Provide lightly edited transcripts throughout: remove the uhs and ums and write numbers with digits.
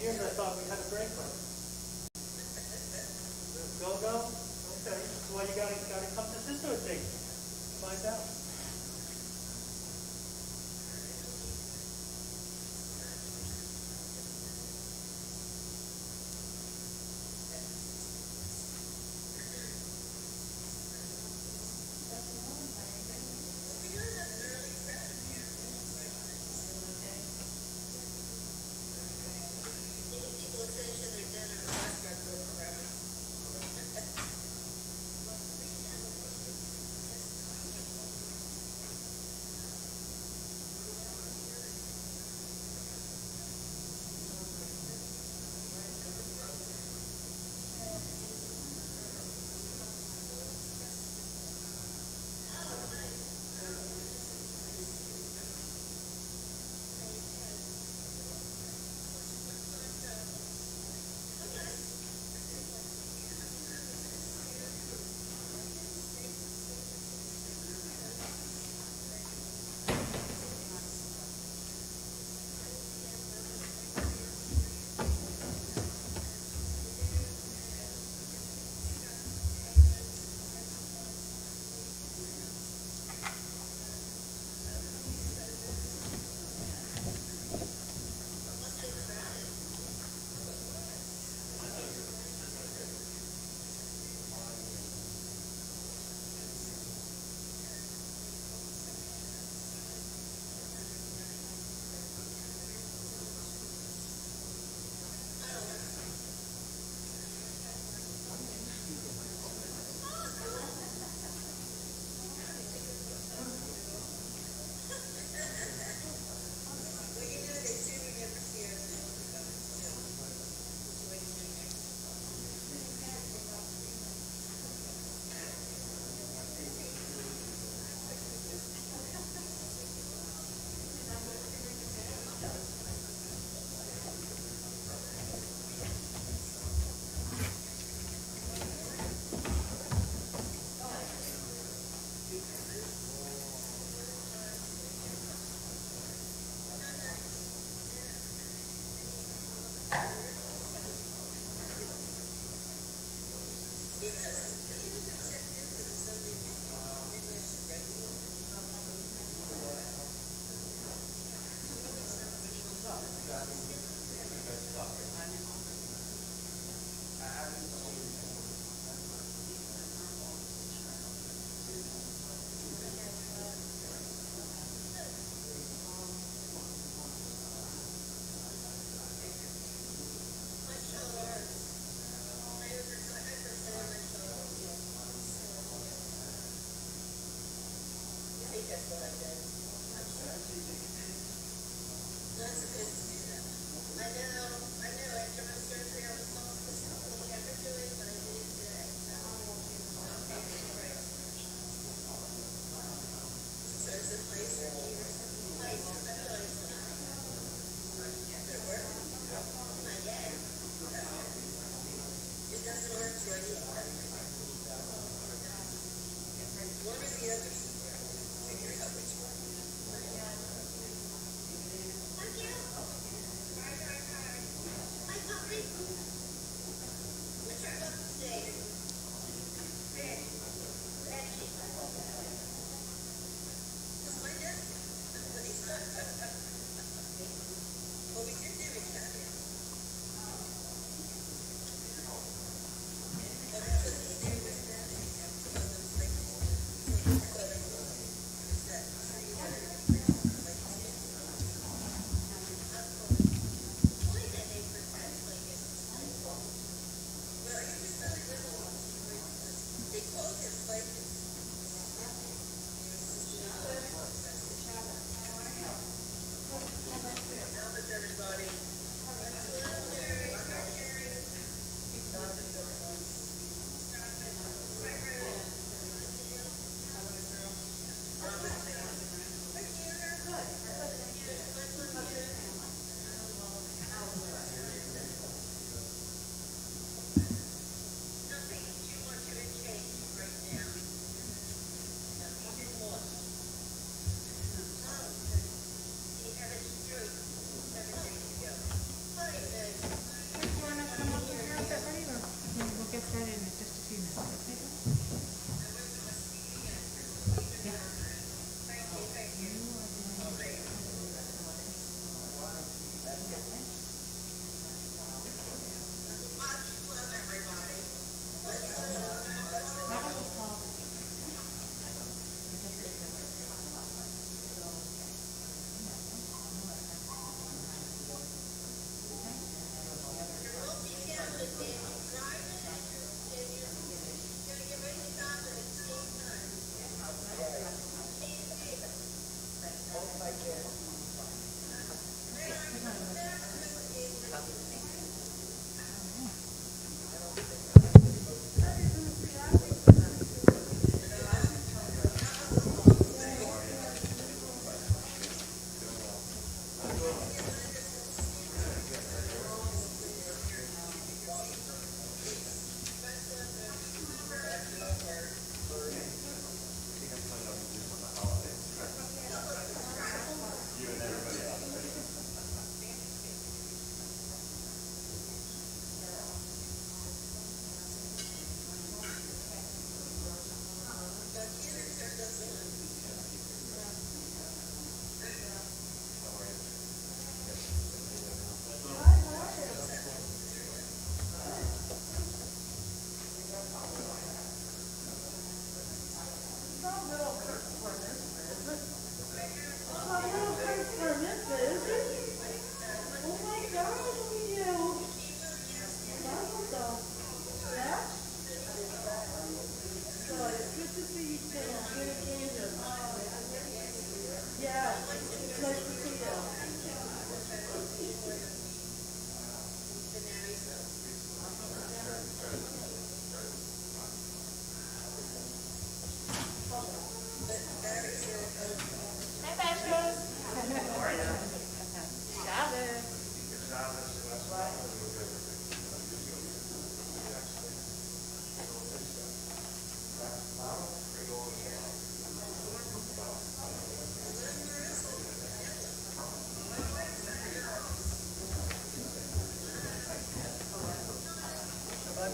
years I thought we had a break from. Go? Okay. Well, you gotta come to sister thing. Find out.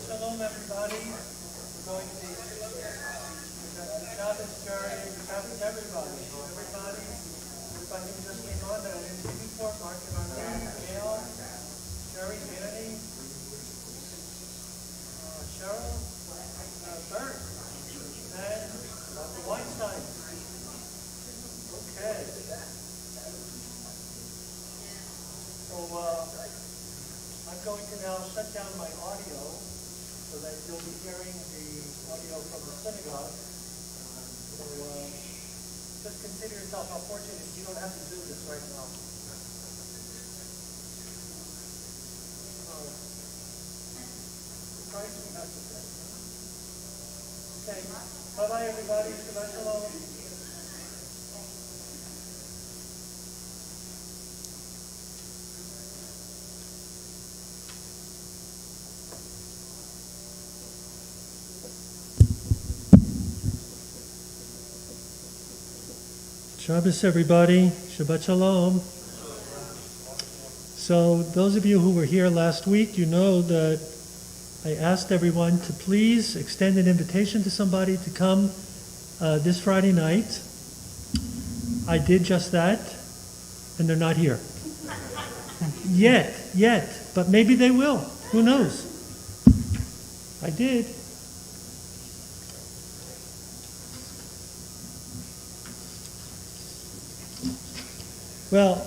Shalom, everybody. We're going to be Shabbat Jerry, Shabbat everybody. Everybody who just came on that I didn't see before, Mark and Arlene, Gail, Jerry, Annie, Cheryl, Bert, and Dr. Weinstein. Okay. So I'm going to now shut down my audio so that you'll be hearing the audio from the synagogue. So just consider yourself how fortunate you don't have to do this right now. Christ we have to pray. Okay. Bye-bye, everybody. Shabbat shalom. Shabbos, everybody. Shabbat shalom. So those of you who were here last week, you know that I asked everyone to please extend an invitation to somebody to come this Friday night. I did just that, and they're not here. Yet, but maybe they will. Who knows? I did. Well,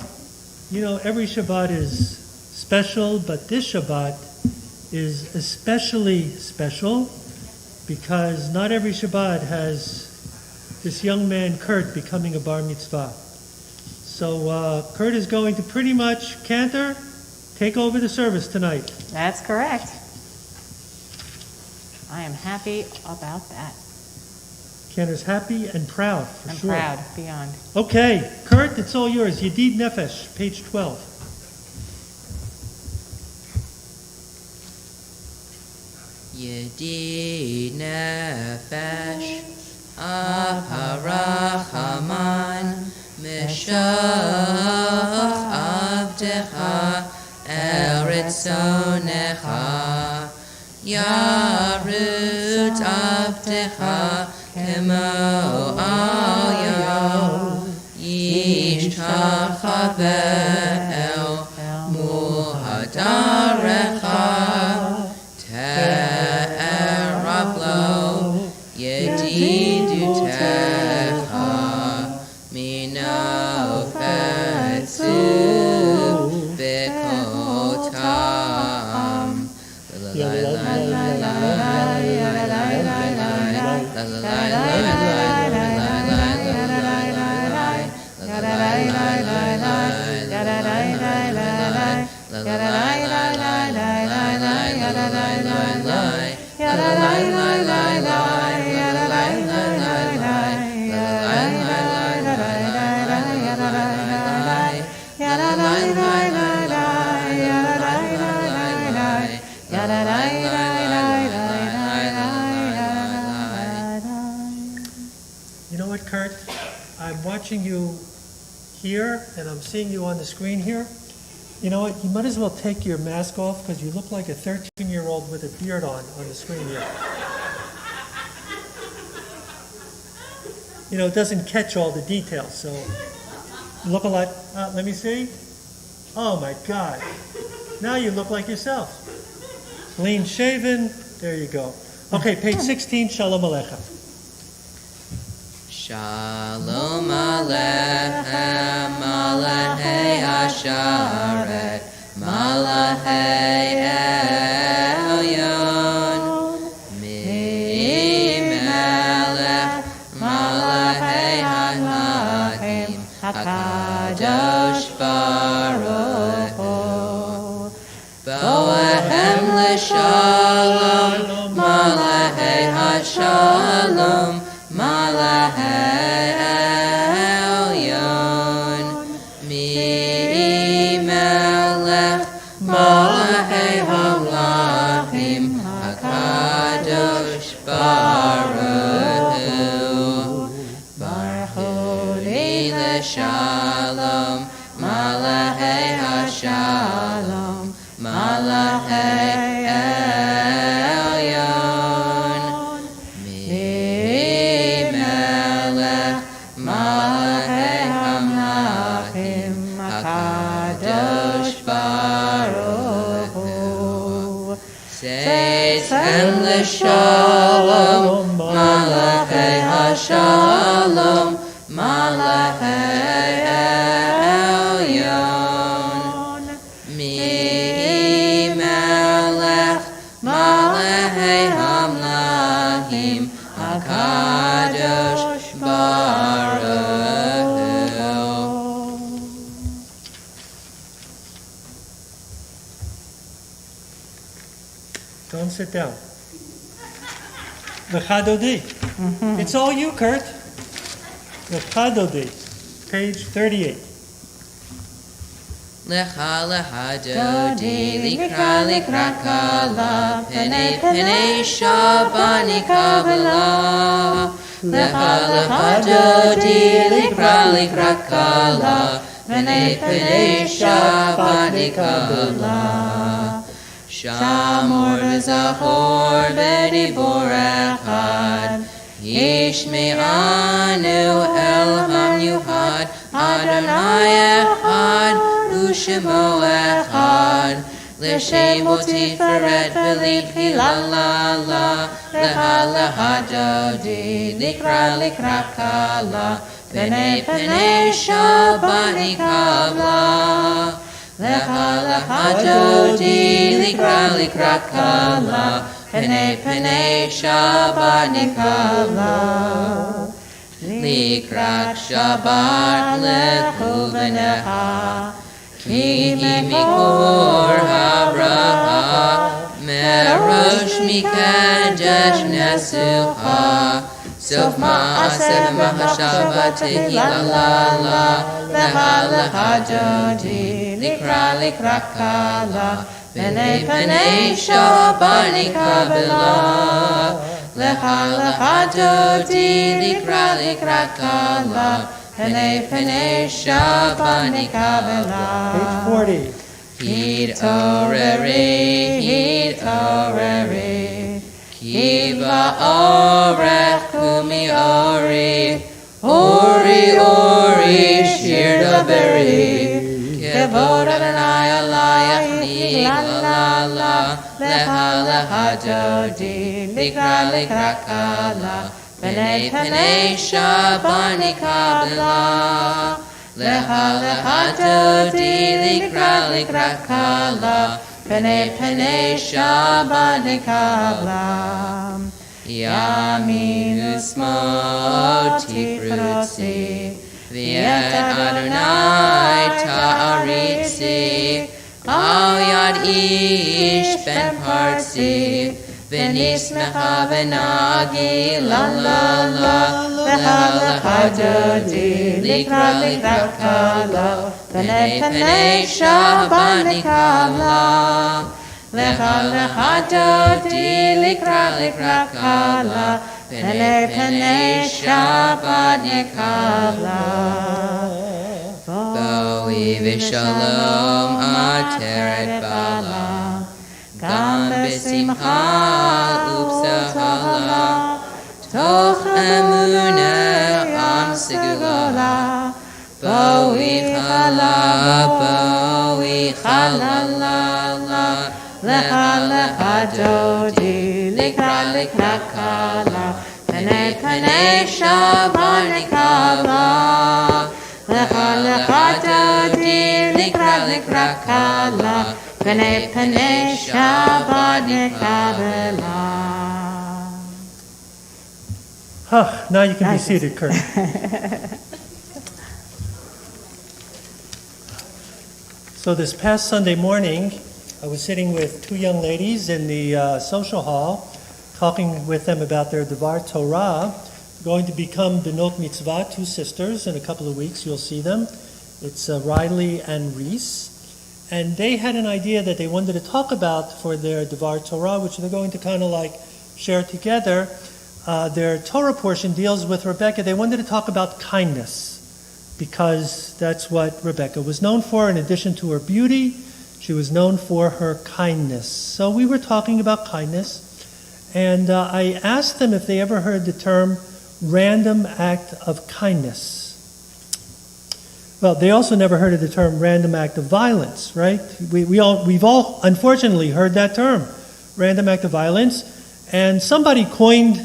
you know, every Shabbat is special, but this Shabbat is especially special because not every Shabbat has this young man, Kurt, becoming a bar mitzvah. So Kurt is going to pretty much, Cantor, take over the service tonight. That's correct. I am happy about that. Cantor's happy and proud, for I'm sure. proud, beyond. Okay, Kurt, it's all yours. Yedid Nefesh, page 12. Yedid Nefesh, Aharachaman, Meshach Avdecha, Eretzonecha, Yarut Avdecha, Kemo al Yishtachavel Muhadarecha Te'erablo Yedidutecha Minofetzu Bikotam You know what, Kurt? I'm watching you here, and I'm seeing you on the screen here. You know what? You might as well take your mask off because you look like a 13-year-old with a beard on the screen here. You know, it doesn't catch all the details, so you look a lot. Let me see. Oh my God. Now you look like yourself. Clean shaven. There you go. Okay, page 16, Shalom Aleichem. Shalom Aleichem, Malachei Asharet, Malachei Elyon, Mi-Melech, Malachei HaMadim, HaKadosh Kadosh Baruch Hu. Boahem l'shalom, Malachei HaShalom, Malachei Elyon. Mi-melech, Malachei Hamlachim, HaKadosh Baruch Hu. Baruch Hu l'shalom, Malachei HaShalom, Malachei Elyon. Mi-melech, Malachei Hamlachim, HaKadosh Baruch Hu. Seitzem l'shalom, Malachei HaShalom, Malachei Elyon. Mi-melech, Malachei Hamlachim, HaKadosh Baruch Hu. Don't sit down. L'chadodi. It's all you, Kurt. L'chadodi. Page 38. Lecha lecha dodi, likra likra kala, pene pene shabani kabbalah. Lecha lecha dodi, likra likra kala, pene pene shabani kabbalah. Shamor v'zachor v'dibor echad, Yishme'anu Elham Yuhad, Adonai Echad, U'Shemo Echad. L'Shemo Tiferet v'Lichi la la la, Leha leha dodi, Likra likra kala, Pene pene shabani kabla. Lecha lecha dodi, Likra likra kala, Pene pene shabani kabla. Likrak Shabbat lechu v'necha, Ki mikor habraha, Merosh mikadesh nesucha, Sof ma'aseh v'machashava tehi la la la, Lecha lecha dodi, Likra likra kala, Pene pene shabani kabla. Lecha lecha dodi, Likra likra kala, Pene pene shabani kabla. Page 40. Hid oreri, Kiva orech kumi ori, ori, shir daberi, Kevod Adonai alayach la la la, Lecha lecha dodi, Likra likra kala, Pene pene shabani kabla. Lecha lecha dodi, Likra likra kala, Pene pene shabani kabla. Yamin usmo tifrutzi, V'et Adonai ta'aritzi, Al yad ish ben parsi, V'nismecha v'nagi la la la, Lecha lecha dodi, Likra likra kala, Pene pene shabani kabla. Lecha lecha dodi, Likra likra kala, Pene pene shabani kabla. Boi v'shalom ateret bala, Gam b'simcha ub'sahala, Toch emunah am segula, Boi chala la la, Lecha lecha dodi, Likra likra kala, Pene pene shabani kabla. Lecha lecha dodi, Likra likra kala, Pene pene shabani kabla. Now you can be seated, Kurt. So this past Sunday morning, I was sitting with two young ladies in the social hall, talking with them about their Devar Torah, going to become Benot Mitzvah, two sisters. In a couple of weeks, you'll see them. It's Riley and Reese. And they had an idea that they wanted to talk about for their Devar Torah, which they're going to kind of like share together. Their Torah portion deals with Rebecca. They wanted to talk about kindness, because that's what Rebecca was known for. In addition to her beauty, she was known for her kindness. So we were talking about kindness, and I asked them if they ever heard the term random act of kindness. Well, they also never heard of the term random act of violence, right? We've all unfortunately heard that term, random act of violence, and somebody coined,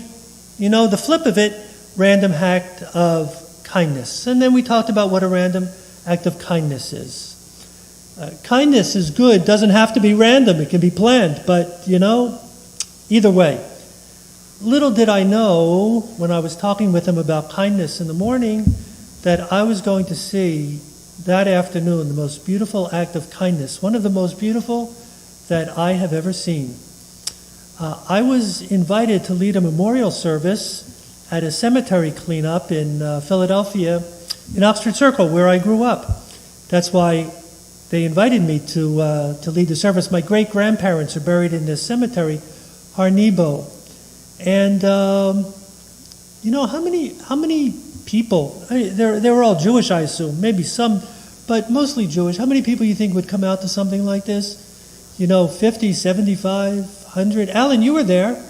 the flip of it, random act of kindness. And then we talked about what a random act of kindness is. Kindness is good, doesn't have to be random, it can be planned, but either way. Little did I know when I was talking with them about kindness in the morning that I was going to see that afternoon the most beautiful act of kindness, one of the most beautiful that I have ever seen. I was invited to lead a memorial service at a cemetery cleanup in Philadelphia, in Oxford Circle, where I grew up. That's why they invited me to lead the service. My great-grandparents are buried in this cemetery, Har Nebo. And how many people? They were all Jewish, I assume. Maybe some, but mostly Jewish. How many people you think would come out to something like this? 50, 75, 100. Alan, you were there.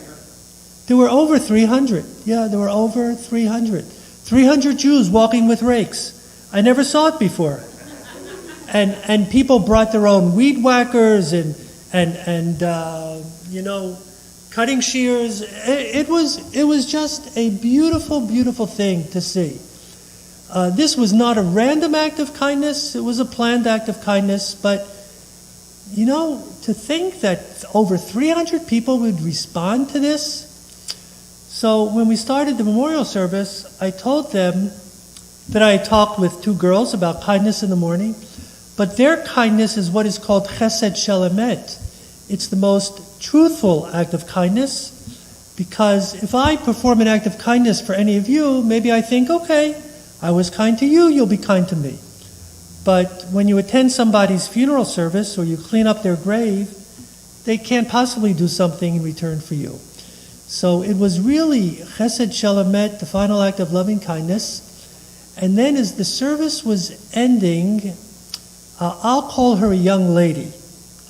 There were over 300. Yeah, there were over 300. 300 Jews walking with rakes. I never saw it before. And people brought their own weed whackers and cutting shears. It was just a beautiful, beautiful thing to see. This was not a random act of kindness. It was a planned act of kindness. But, to think that over 300 people would respond to this. So when we started the memorial service, I told them that I talked with two girls about kindness in the morning, but their kindness is what is called chesed shel emet. It's the most truthful act of kindness, because if I perform an act of kindness for any of you, maybe I think, okay, I was kind to you, you'll be kind to me. But when you attend somebody's funeral service or you clean up their grave, they can't possibly do something in return for you. So it was really chesed shel emet, the final act of loving kindness. And then as the service was ending, I'll call her a young lady.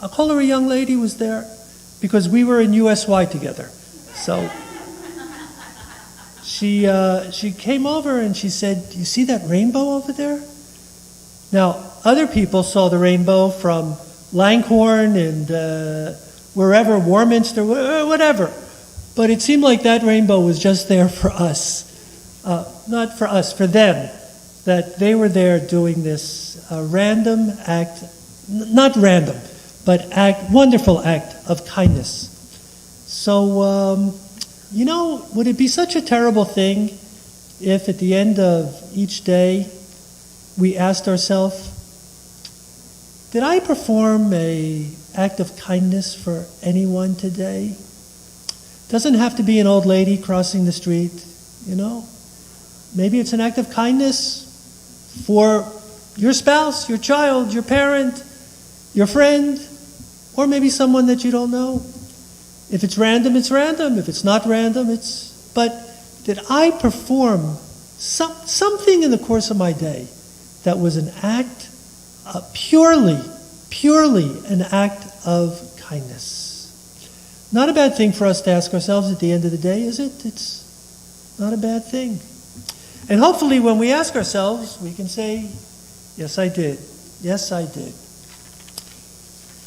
I'll call her a young lady was there because we were in USY together. So she came over and she said, "Do you see that rainbow over there?" Now, other people saw the rainbow from Langhorne and wherever, Warminster, whatever. But it seemed like that rainbow was just there for us. Not for us, for them. That they were there doing this random act, not random, but wonderful act of kindness. So, would it be such a terrible thing if at the end of each day we asked ourselves, did I perform an act of kindness for anyone today? Doesn't have to be an old lady crossing the street, Maybe it's an act of kindness for your spouse, your child, your parent, your friend, or maybe someone that you don't know. If it's random, it's random. If it's not random, but did I perform something in the course of my day that was an act, purely an act of kindness? Not a bad thing for us to ask ourselves at the end of the day, is it? It's not a bad thing. And hopefully when we ask ourselves, we can say, yes, I did. Yes, I did.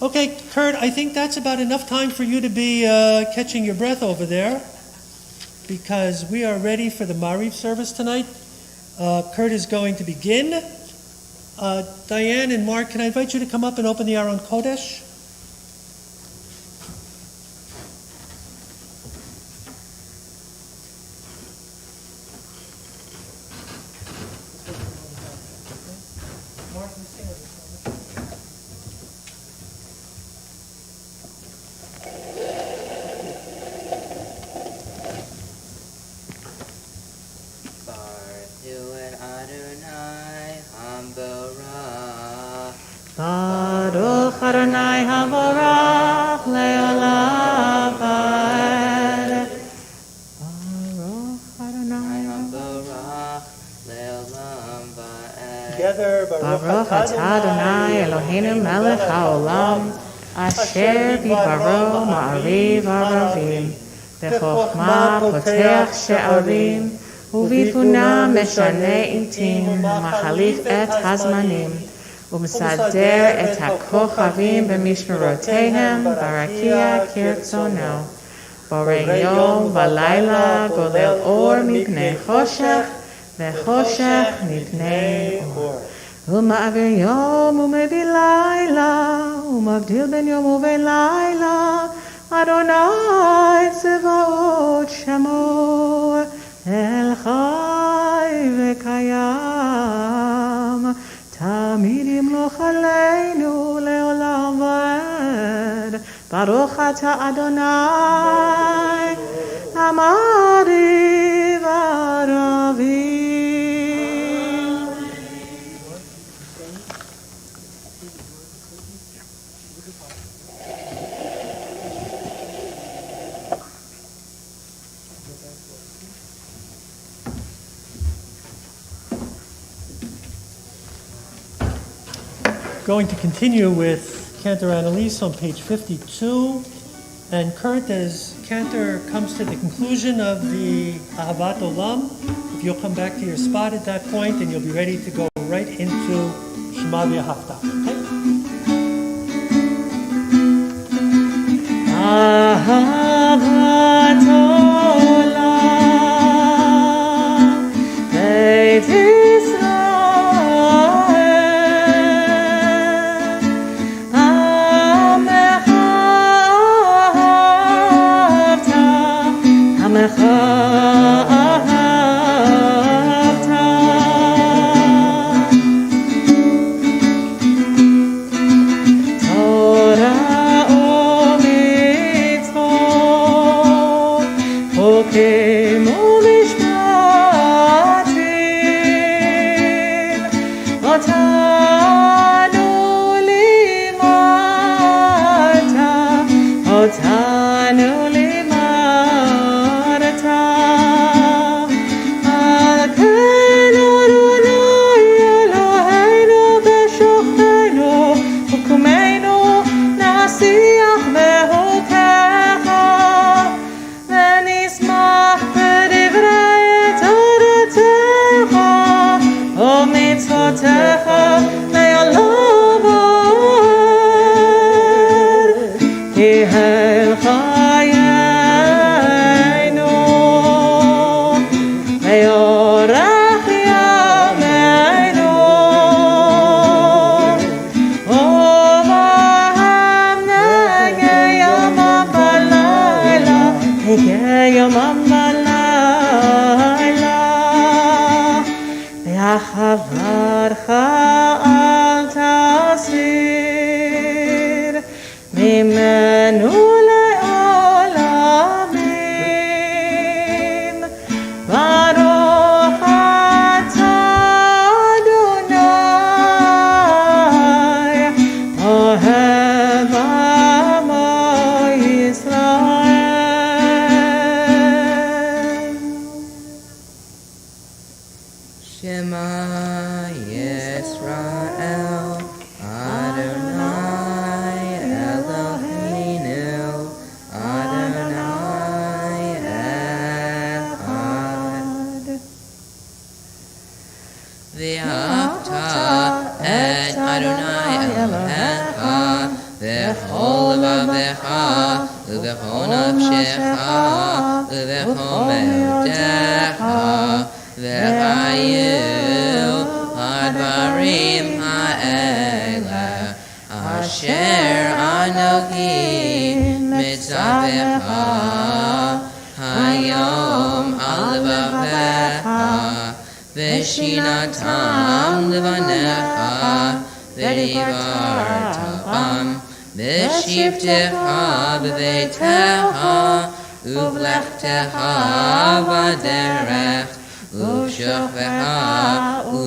Okay, Kurt, I think that's about enough time for you to be catching your breath over there, because we are ready for the Mariv service tonight. Kurt is going to begin. Diane and Mark, can I invite you to come up and open the Aron Kodesh? Baruch Adonai Havorach Le'olam Va'ed. Baruch Adonai Havorach Le'olam Va'ed. Together, Baruch atah Adonai Eloheinu melech haolam, asher bibaro ma'ariv aravim, b'chokhma poteach she'arim, ובתבונה משנה עתים, מחליף את הזמנים, ומסדר את הכוכבים במשמרותיהם, ברקיע כרצונו. בורא יום ולילה, גולל אור מפני חושך, וחושך מפני אור. ומעביר יום ומביא לילה, ומבדיל בין יום ובין לילה, אדוני צבאות שמו. אל חי וקיים, תמיד ימלוך עלינו לעולם ועד. ברוך אתה אדוני, המעריב ערבים. Going to continue with Cantor Annalise on page 52. And current as Cantor comes to the conclusion of the Ahavat Olam, if you'll come back to your spot at that point, and you'll be ready to go right into Shema V'Ahavta. Okay? Ahavat Olam, Beit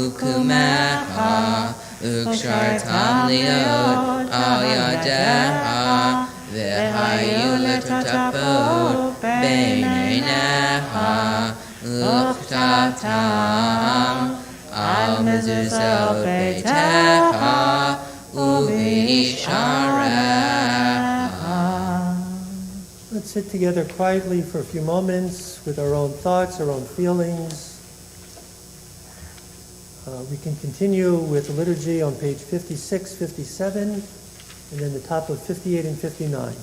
Ukumecha Ukshartam Liot Al Yadecha V'hayu L'Totapot Beinenecha Uchtavtam Al Mezuzot Beitecha Uvisharecha. Let's sit together quietly for a few moments with our own thoughts, our own feelings. We can continue with the liturgy on page 56, 57, and then the top of 58 and 59.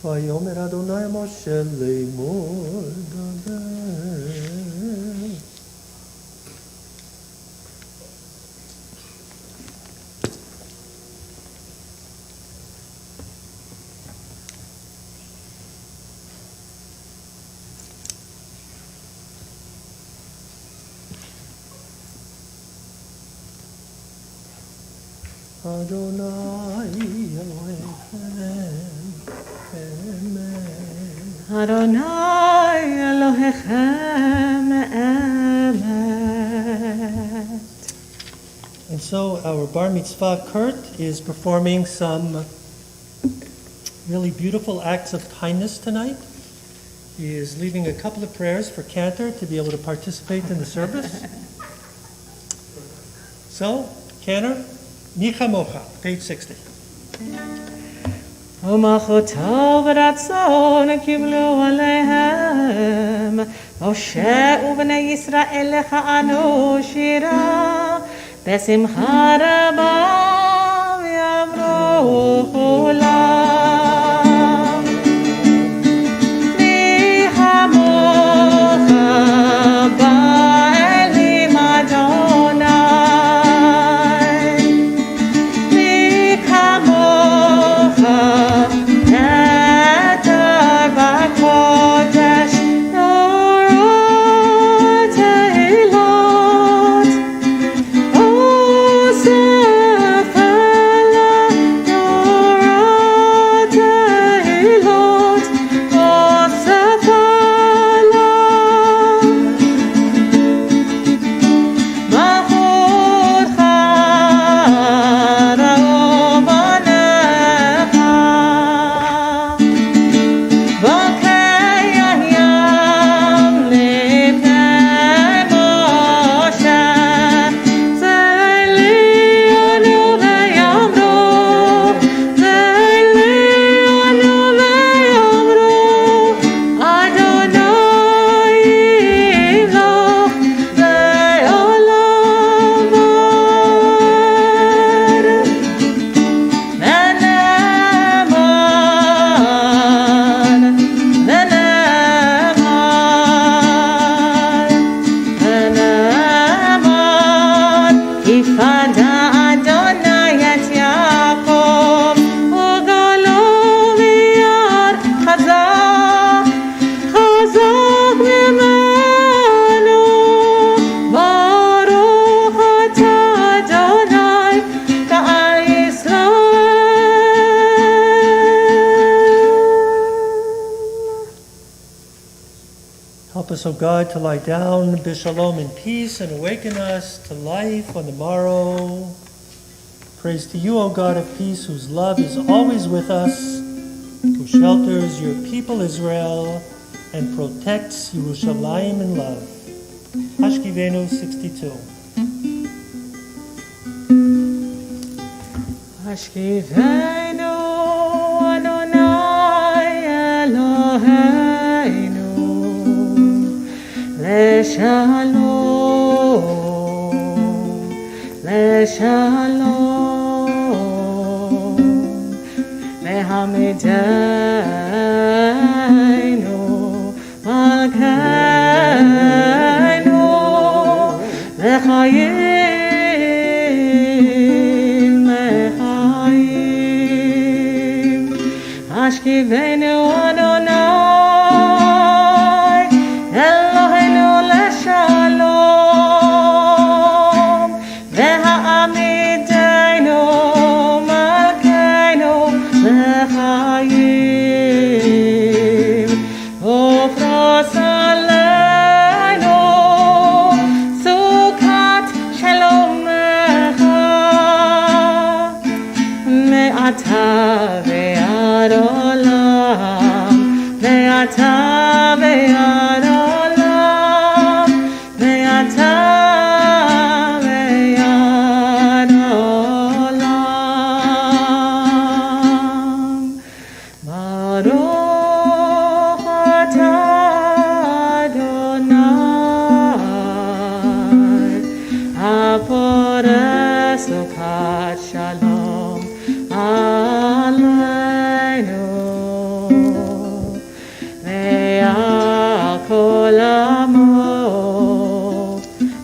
Vayomer Adonai Moshe Lemor Daber. Adonai Elohim. Adonai Elohechem Emet. And so our Bar Mitzvah Kurt is performing some really beautiful acts of kindness tonight. He is leaving a couple of prayers for Cantor to be able to participate in the service. So, Cantor, Micha Mocha, page 60. ומחותו ורצון קיבלו עליהם משה ובני ישראל לכהנו שירה בשמחה רבה ויאמרו כולם מי כמוך באלים אדוני מי כמוך Help us, O God, to lie down b'shalom in peace and awaken us to life on the morrow. Praise to you, O God of peace, whose love is always with us, who shelters your people Israel and protects Yerushalayim in love. Hashkivenu 62. Hashkivenu Adonai Eloheinu Leshalom, Leshalom, Mehamidenu לחיים, לחיים. השכיבנו אדוני, אלוהינו לשלום, והעמידנו מלכנו לחיים. ופרוס עלינו סוכת שלומך, מעתה ועד עולם, מעתה ועד עולם, מעתה ועד עולם. ברוך אתה אדוני, הפורס סוכת שלום עלינו, ועל כל עמו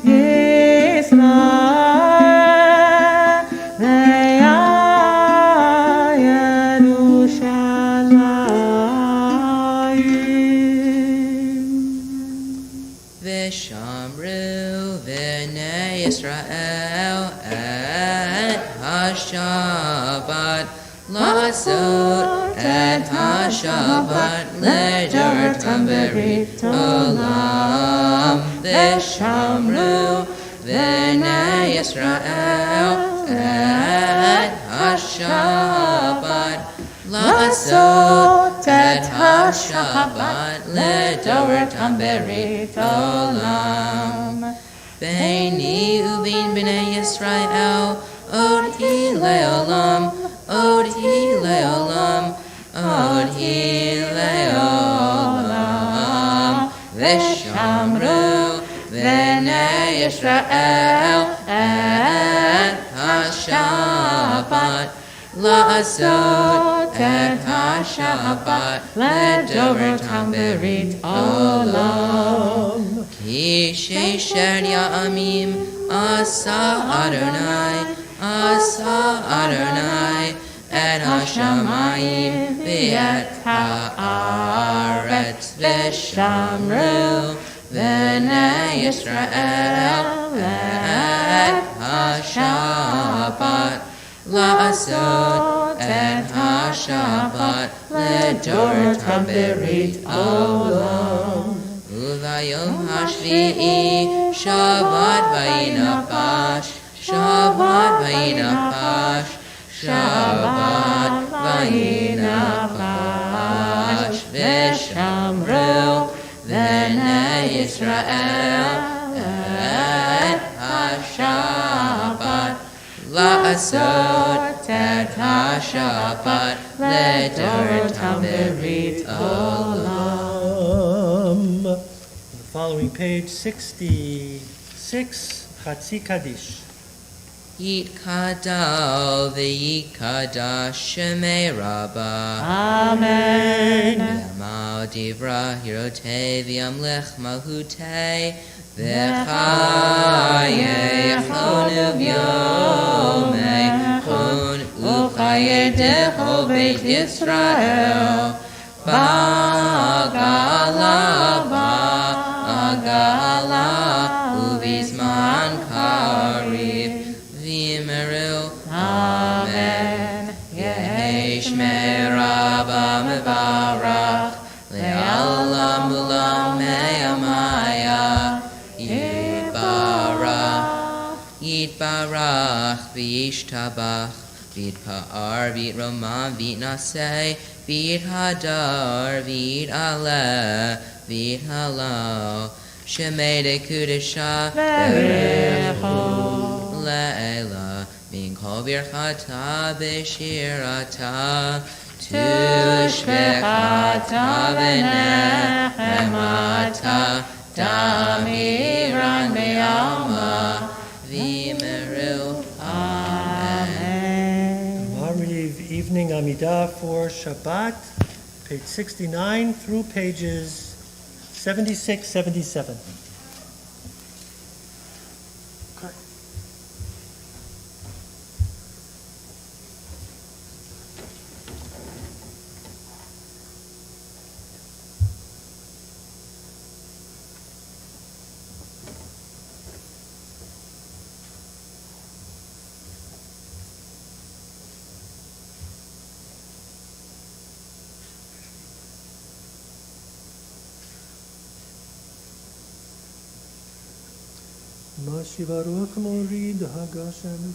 ישראל, ועל ירושלים. ושמרו בני ישראל את השבת, לעשות את השבת לדורתם ברית עולם. ושמרו בני ישראל את השבת, לעשות את השבת לדורתם ברית עולם. ביני ובין בני ישראל עוד היא לעולם, עוד היא לעולם, עוד היא לעולם. ושמרו בני ישראל את השבת, לעשות את השבת לדורתם ברית עולם. כי ששת ימים עשה אדוני, עשה אדוני את השמיים ואת הארץ. ושמרו בני ישראל את השבת, לעשות את השבת לדורתם ברית עולם. וביום השביעי שבת וינפש, שבת וינפש, שבת וינפש. ושמרו בני ישראל את השבת, לעשות את השבת לדורתם ברית עולם. The following page 66, Chatzi Kaddish. יתקדל ויקדש שמי רבה. אמן. יאמר דברה הירותי וימלך מלכותי, וחיי חונו ביומי חון, וחיי דכל בית ישראל. בעגלה, בעגלה, ובזמן קריב, ויאמרו אמן. יהי שמי רבה מברך, לעולם ועולם ימיה. יתברך וישתבח, ויתפאר ויתרומם ויתנשא, ויתהדר ויתעלה ויתהלל. שמי דקודשה ברכו לעילה, בין כל ברכתה בשירתה. תושבחתה ונחמתה, דמירן בעלמא, ויאמרו אמן. Mariv evening Amidah for Shabbat, page 69 through pages 76, 77. Okay. Mashi Baruch Morid Hagashem.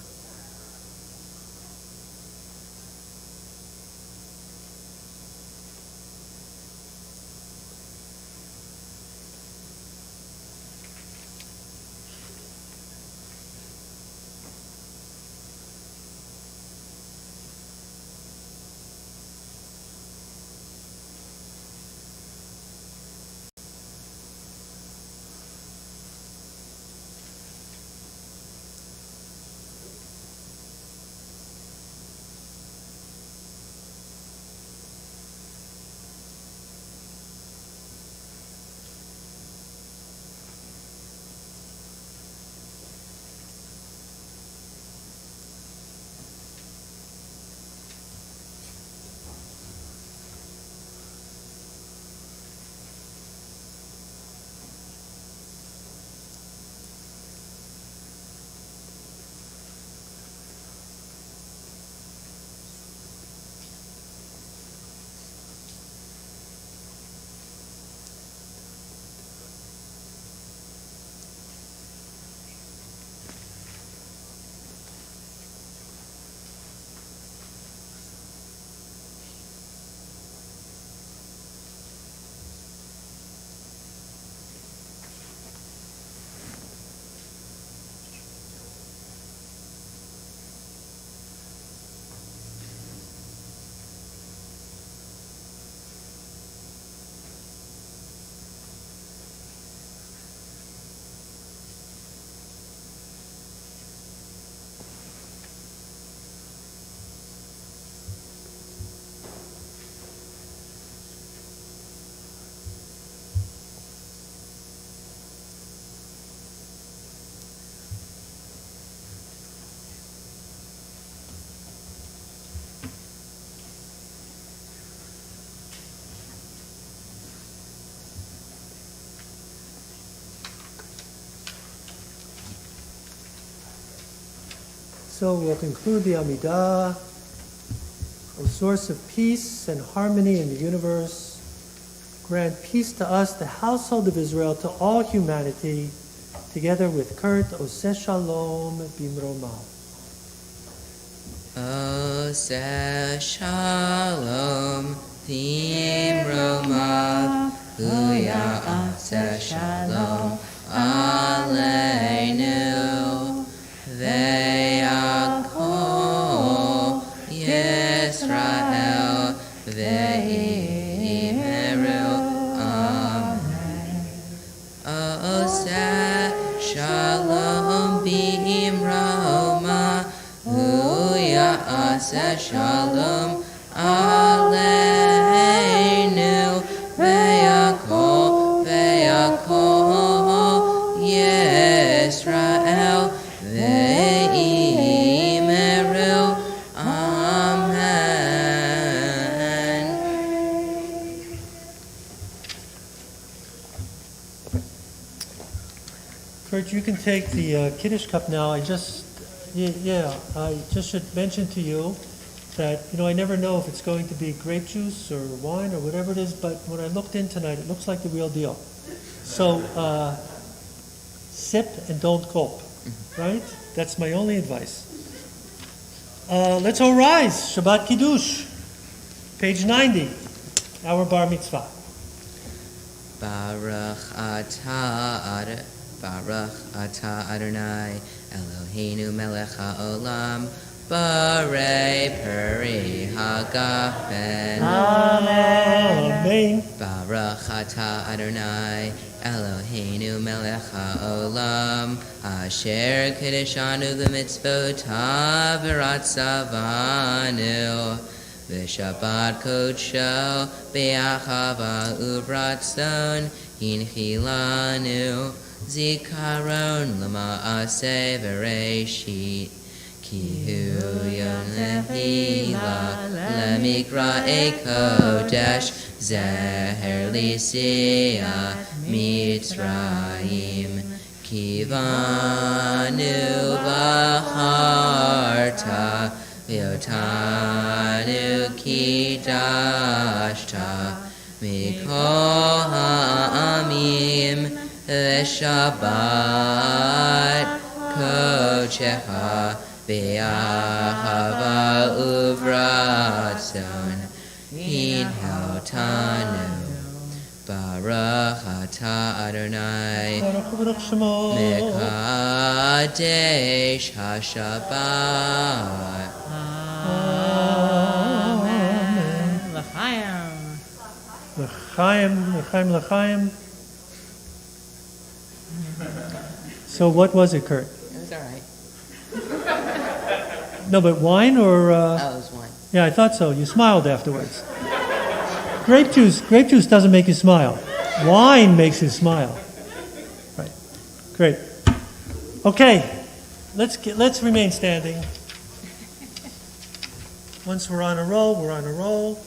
So we'll conclude the Amidah. O source of peace and harmony in the universe, grant peace to us, the household of Israel, to all humanity, together with Kurt, Oseh Shalom Bimroma. Oseh Shalom Bimroma, Huya Oseh Shalom Aleinu, Ve'akol Yisrael Ve'imeru Amen. Oseh Shalom Bimroma, Huya Oseh Shalom Aleinu, Ve'akol Yisrael Ve'imeru Amen. Kurt, you can take the Kiddush cup now. I just should mention to you that, I never know if it's going to be grape juice or wine or whatever it is, but when I looked in tonight, it looks like the real deal. So, sip and don't gulp, right? That's my only advice. Let's all rise. Shabbat Kiddush, page 90, our bar mitzvah. Baruch atah Adonai Eloheinu melech haolam, Barei peri hagafen. Amen. Baruch atah Adonai Eloheinu melech haolam, Asher kiddushanu b'mitzvotav v'ratzavanu, v'shabbat kodsho b'achava uvratzon hinchilanu, zikaron l'ma'aseh v'reishit. Kihu yom lehila lemikra'e kodesh, zeher lisiyah Mitzrayim. Kivanu b'charta v'yotanu kidashta mikol ha'amim v'shabbat kochecha be'achava uvratzon hinotanu Baruch atah Adonai Baruch Shemo. Mekadesh HaShabbat. Amen. L'chaim. L'chaim, l'chaim, l'chaim. So what was it, Kurt? It was all right. No, but wine or... Oh, it was wine. Yeah, I thought so. You smiled afterwards. Grape juice doesn't make you smile. Wine makes you smile. Right. Great. Okay. Let's remain standing. Once we're on a roll, we're on a roll.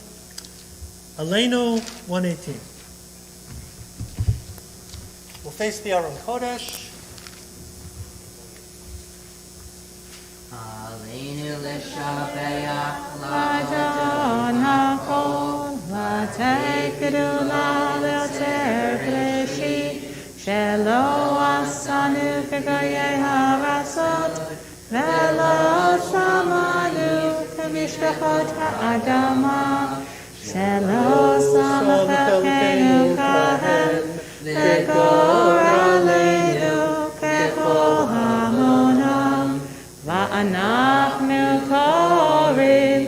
Aleinu 118. We'll face the Aron Kodesh. Aleinu l'shabeach Adon hakol, v'atei gedula v'yoter v'leshi, shelo asanu k'goyei ha'arasot, v'lo samanu k'mishpachot ha'adama, shelo samachachenu kahem, v'gor aleinu k'chol hamonam, ואנחנו קוראים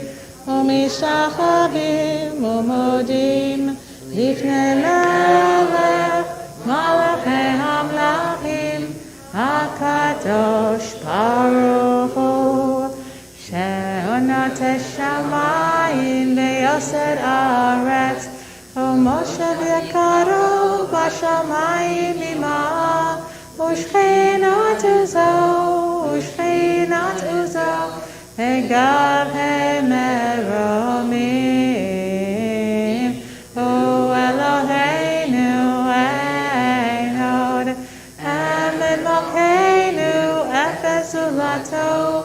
ומשתחווים ומודים לפני מלך מלכי המלכים הקדוש ברוך הוא שעונת השמיים ויוסד הארץ ומושב יקרו בשמיים עמה ושכינת עוזו וגב המרומים הוא אלוהינו אין עוד עמד מלכנו אפס זולתו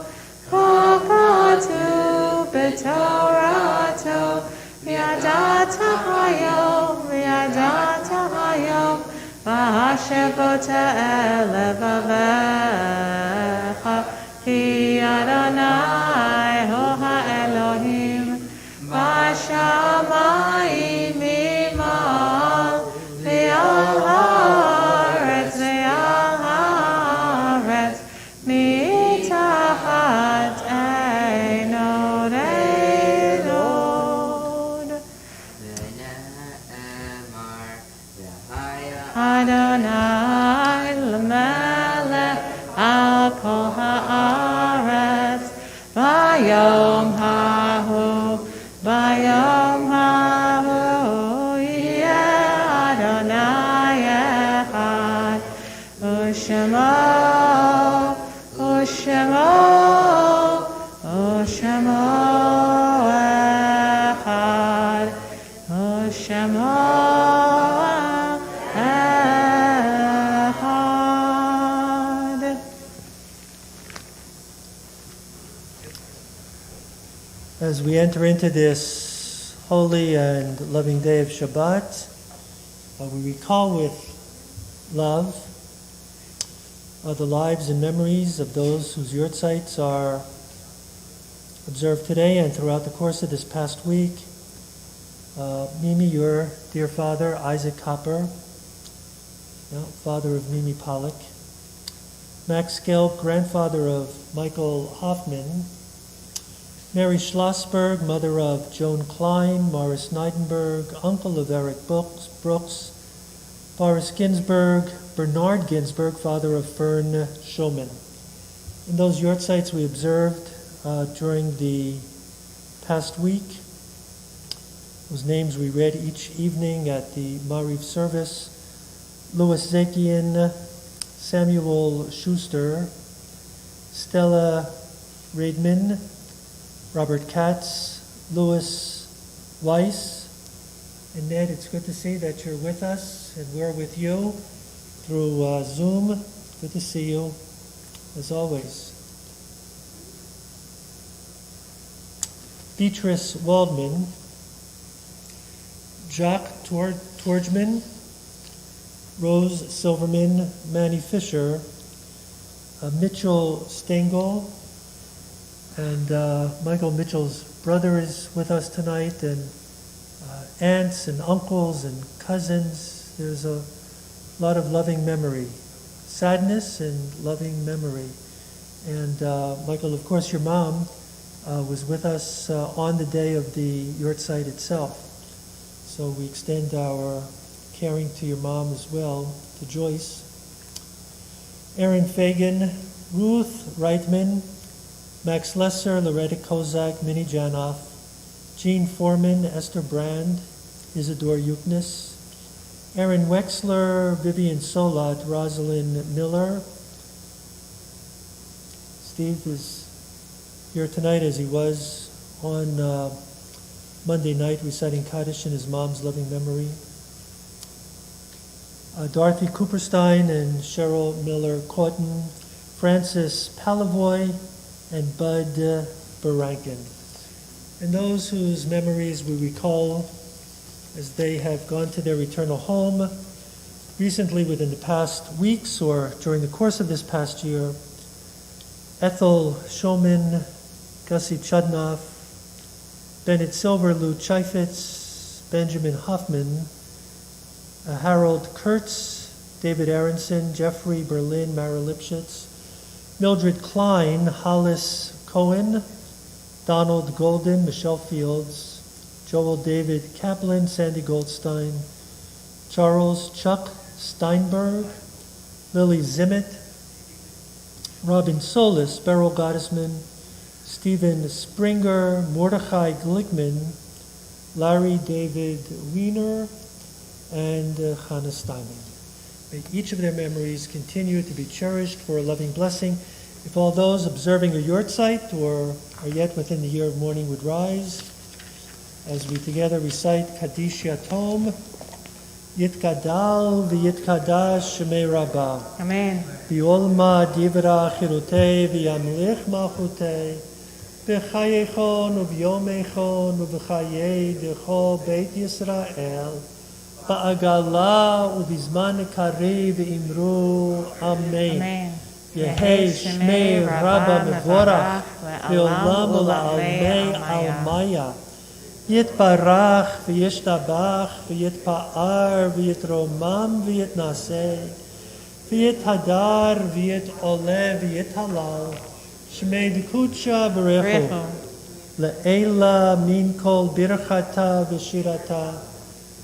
כה כתוב בתורתו וידעת היום והשבות אל לבביך כי אדוני הוא האלוהים בשמיים ממעל ועל הארץ מתחת אין עוד Adonai l'melech al kol haaretz bayom hahu yeh Adonai echad u'shemo echad u'shemo As we enter into this holy and loving day of Shabbat, we recall with love the lives and memories of those whose yurtzites are observed today and throughout the course of this past week. Mimi, your dear father, Isaac Copper, father of Mimi Pollock. Max Gelb, grandfather of Michael Hoffman. Mary Schlossberg, mother of Joan Klein, Morris Neidenberg, uncle of Eric Brooks, Boris Ginsberg, Bernard Ginsberg, father of Fern Shulman. In those yurtzites we observed during the past week, whose names we read each evening at the Mariv service: Louis Zakian, Samuel Schuster, Stella Raidman, Robert Katz, Louis Weiss, and Ned, it's good to see that you're with us and we're with you through Zoom. Good to see you, as always. Beatrice Waldman, Jacques Torgman, Rose Silverman, Manny Fisher, Mitchell Stengel, and Michael Mitchell's brother is with us tonight, and aunts and uncles and cousins. There's a lot of loving memory, sadness and loving memory. And Michael, of course, your mom was with us on the day of the yurtzeit itself. So we extend our caring to your mom as well, to Joyce. Aaron Fagan, Ruth Reitman, Max Lesser, Loretta Kozak, Minnie Janoff, Jean Foreman, Esther Brand, Isidore Yuknis, Aaron Wexler, Vivian Solat, Rosalind Miller. Steve is here tonight as he was on Monday night reciting Kaddish in his mom's loving memory. Dorothy Cooperstein and Cheryl Miller Cotton, Francis Palavoy, and Bud Barankin. And those whose memories we recall as they have gone to their eternal home recently within the past weeks or during the course of this past year: Ethel Shulman, Gussie Chudnoff, Bennett Silver, Lou Chaifetz, Benjamin Hoffman, Harold Kurtz, David Aronson, Jeffrey Berlin, Mara Lipschitz, Mildred Klein, Hollis Cohen, Donald Golden, Michelle Fields, Joel David Kaplan, Sandy Goldstein, Charles Chuck Steinberg, Lily Zimmett, Robin Solis, Beryl Gottesman, Stephen Springer, Mordechai Glickman, Larry David Wiener, and Hannah Steinman. May each of their memories continue to be cherished for a loving blessing. If all those observing a yurtzeit or are yet within the year of mourning would rise, as we together recite Kaddish Yatom, Yitkadal v'yitkadash shemei Rabbah. Amen. V'olma divra chirutei v'yamlich malchutei v'chayechon u'v'yomechon u'v'chayei d'chol Beit Yisrael ba'agala u'v'zman karei v'imru Amen. Amen. Yehei shmei Rabba mevorach v'olam u'la'almei almaya Yitbarach v'yishtabach v'yitpa'ar v'yitromam v'yitnaseh v'yithadar v'yitoleh v'yithalal Shmei d'kudsha b'rechu le'ela min kol birchata v'shirata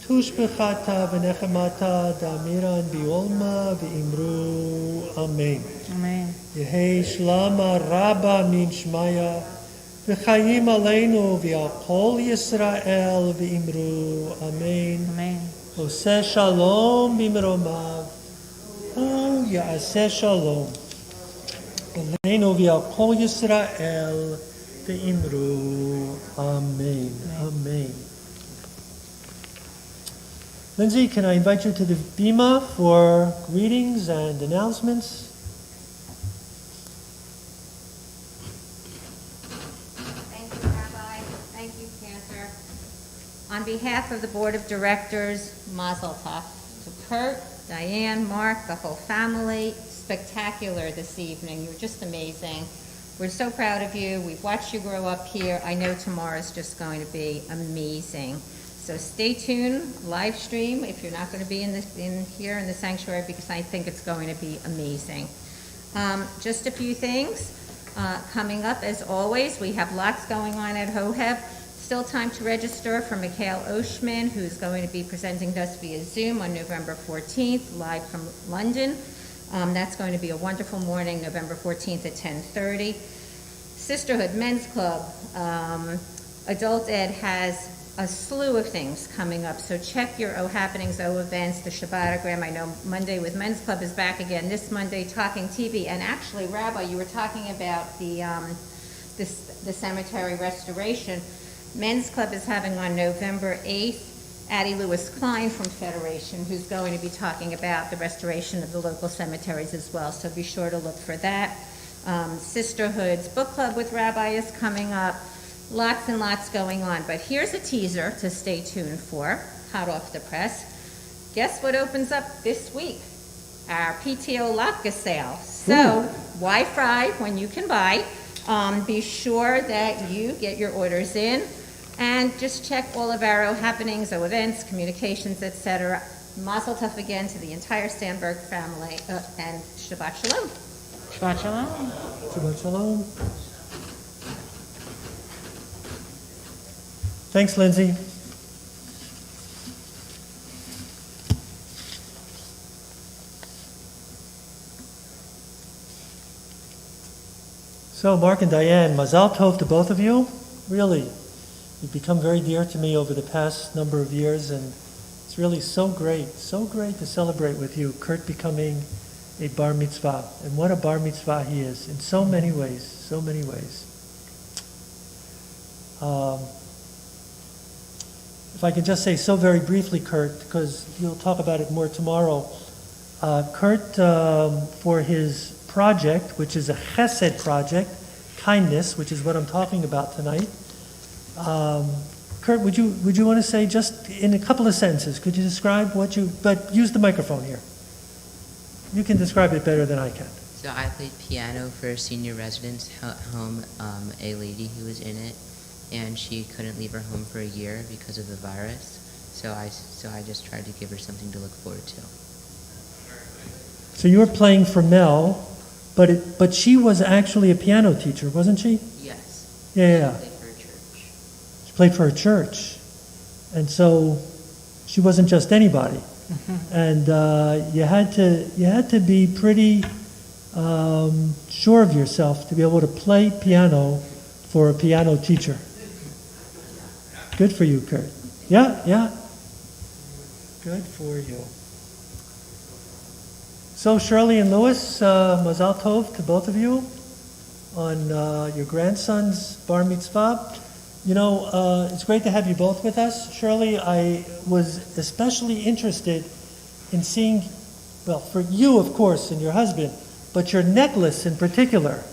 tushbechata v'nechemata da'amiran v'olma v'imru Amen. Amen. Yehei shlama rabba min shmaya v'chayim aleinu v'al kol Yisrael v'imru Amen. Amen. Oseh shalom b'mromav u'ya'aseh shalom aleinu v'al kol Yisrael v'imru Amen. Amen. Lindsay, can I invite you to the bima for greetings and announcements? Thank you, Rabbi. Thank you, Cantor. On behalf of the Board of Directors, Mazel Tov to Kurt, Diane, Mark, the whole family. Spectacular this evening. You were just amazing. We're so proud of you. We've watched you grow up here. I know tomorrow's just going to be amazing. So stay tuned, live stream if you're not going to be in here in the sanctuary, because I think it's going to be amazing. Just a few things coming up. As always, we have lots going on at HOHEB. Still time to register for Mikhail Oshman, who's going to be presenting to us via Zoom on November 14th, live from London. That's going to be a wonderful morning, November 14th at 10:30. Sisterhood Men's Club, Adult Ed has a slew of things coming up, so check your O Happenings, O Events, the Shabbatogram. I know Monday with Men's Club is back again this Monday, Talking TV. And actually, Rabbi, you were talking about the cemetery restoration. Men's Club is having on November 8th Addie Lewis Klein from Federation, who's going to be talking about the restoration of the local cemeteries as well, so be sure to look for that. Sisterhood's Book Club with Rabbi is coming up. Lots and lots going on, but here's a teaser to stay tuned for, hot off the press. Guess what opens up this week? Our PTO Latka sale, So, why fry when you can buy? Be sure that you get your orders in and just check all of our happenings, our events, communications, etc. Mazel tov again to the entire Sandberg family and Shabbat Shalom. Shabbat shalom. Shabbat shalom. Thanks, Lindsay. So, Mark and Diane, Mazal Tov to both of you. Really, you've become very dear to me over the past number of years, and it's really so great to celebrate with you, Kurt becoming a bar mitzvah. And what a bar mitzvah he is, in so many ways, so many ways. If I can just say so very briefly, Kurt, because you'll talk about it more tomorrow. Kurt, for his project, which is a chesed project, kindness, which is what I'm talking about tonight. Kurt, would you want to say just in a couple of sentences, could you describe but use the microphone here. You can describe it better than I can. So I played piano for a senior residence home, a lady who was in it, and she couldn't leave her home for a year because of the virus. So I just tried to give her something to look forward to. So you were playing for Mel, but she was actually a piano teacher, wasn't she? Yes. Yeah. I played for a church. She played for a church. And so she wasn't just anybody. And you had to be pretty sure of yourself to be able to play piano for a piano teacher. Good for you, Kurt. Yeah. Good for you. So Shirley and Louis, Mazal Tov to both of you on your grandson's bar mitzvah. You know, it's great to have you both with us. Shirley, I was especially interested in seeing, well, for you, of course, and your husband, but your necklace in particular.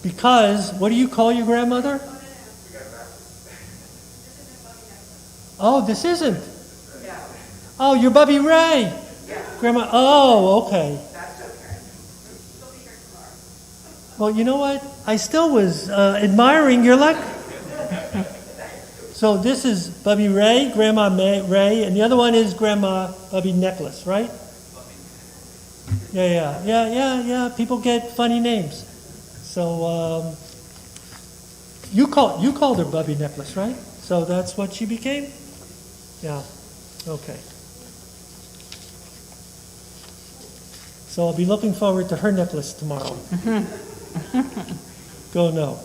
Because, what do you call your grandmother? Oh, this isn't? Oh, you're Bubby Ray. Grandma, oh, okay. Well, you know what? I still was admiring your luck. So this is Bubby Ray, Grandma Ray, and the other one is Grandma Bubby Necklace, right? Yeah. People get funny names. So you called her Bubby Necklace, right? So that's what she became? Yeah. Okay. So I'll be looking forward to her necklace tomorrow. Go no.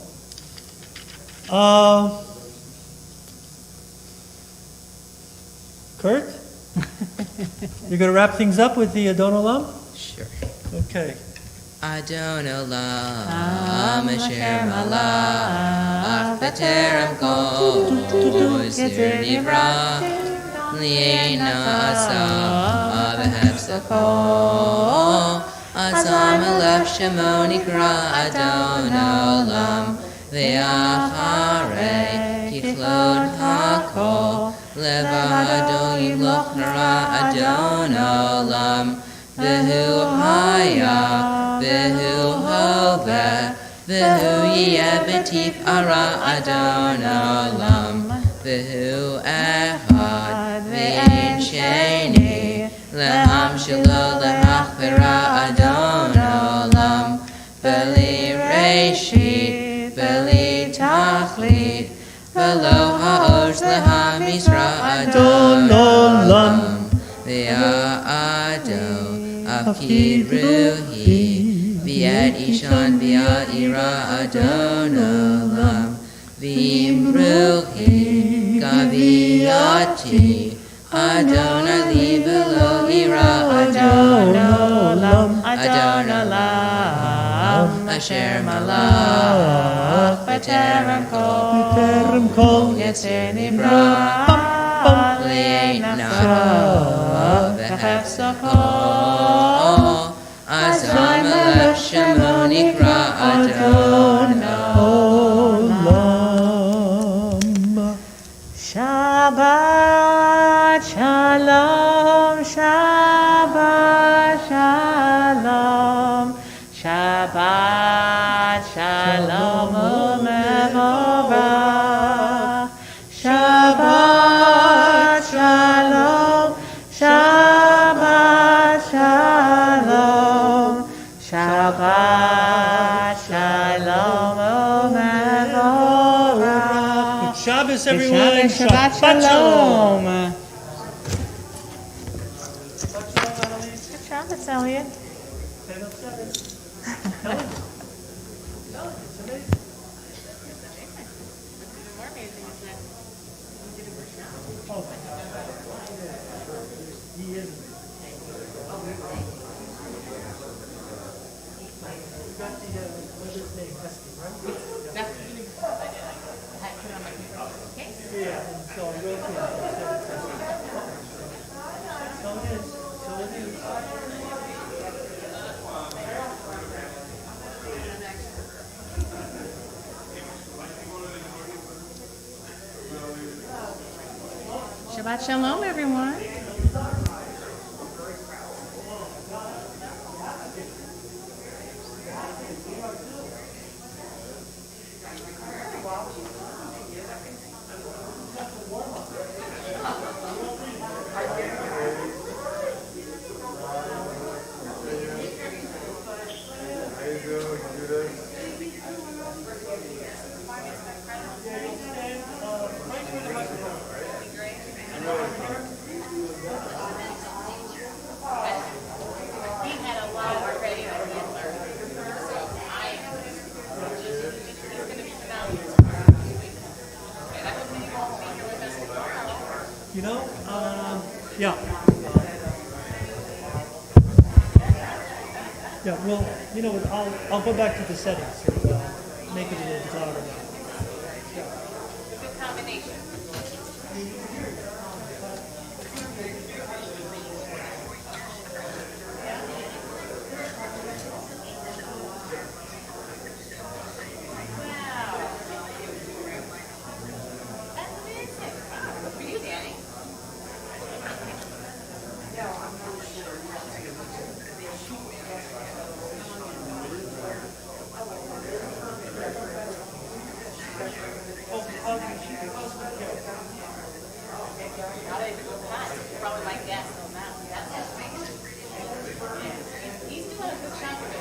Kurt? You're going to wrap things up with the Adon Olam? Sure. Okay. Adon Olam, Asher Malach, B'terem Kol, Zir Nivra, Li'ena Asa, V'hefzako, Azam Elef Shemo Nikra Adon Olam, Ve'acharei Kichlod HaKol, Levado Yimloch Nara Adon Olam, V'hu Haya, V'hu Hove, V'hu Yeh B'tif Ara Adon Olam, V'hu Echad, V'ein Sheni, Le'am Shelo Le'achvera Adon Olam, V'li Reshit, V'li Tachlit, V'lo Ha'osh Le'ha-Misra Adon Olam, V'ya'ado Afkid Ruhi, V'yad Ishan V'ya'ira Adon Olam, V'im Ruhi, Gaviyati, Adon Ali V'lo Ira Adon Olam, Adon Olam, Asher Malach, B'terem Kol, Yetzer Nivra, Li'ena V'hefzako, Azam Elef Shemo Nikra Adon Olam. Shabbat Shalom, Shabbat Shalom. Shalom u'mevorach. Shabbat shalom. Shabbat shalom. Shabbat shalom u'mevorach. Good Shabbos, everyone. Shabbat shalom. Good Shabbos, Elliot. Shabbat shalom, everyone. You know, yeah. Yeah, well, you know, I'll go back to the settings and make it a little bit louder. Good combination. Probably like that, so now that's he's doing a good job with it.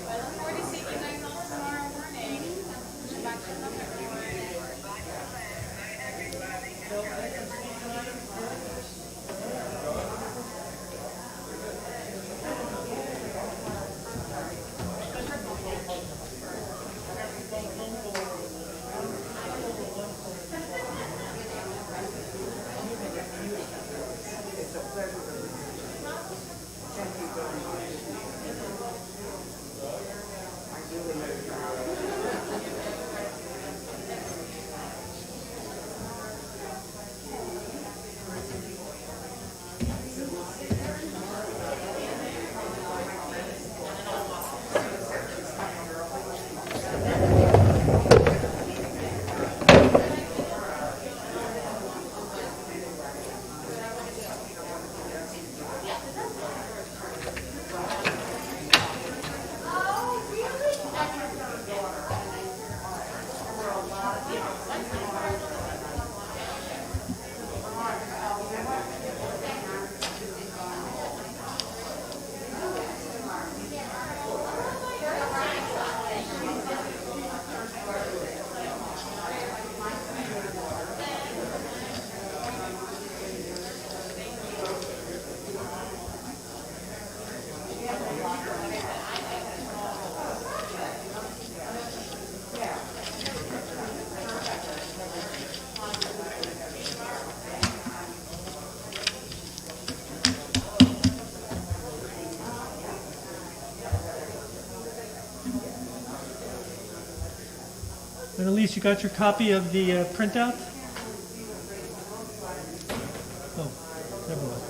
Well, look forward to seeing you guys all tomorrow morning. Shabbat shalom, everyone. And Elise, you got your copy of the printout? Oh, never mind.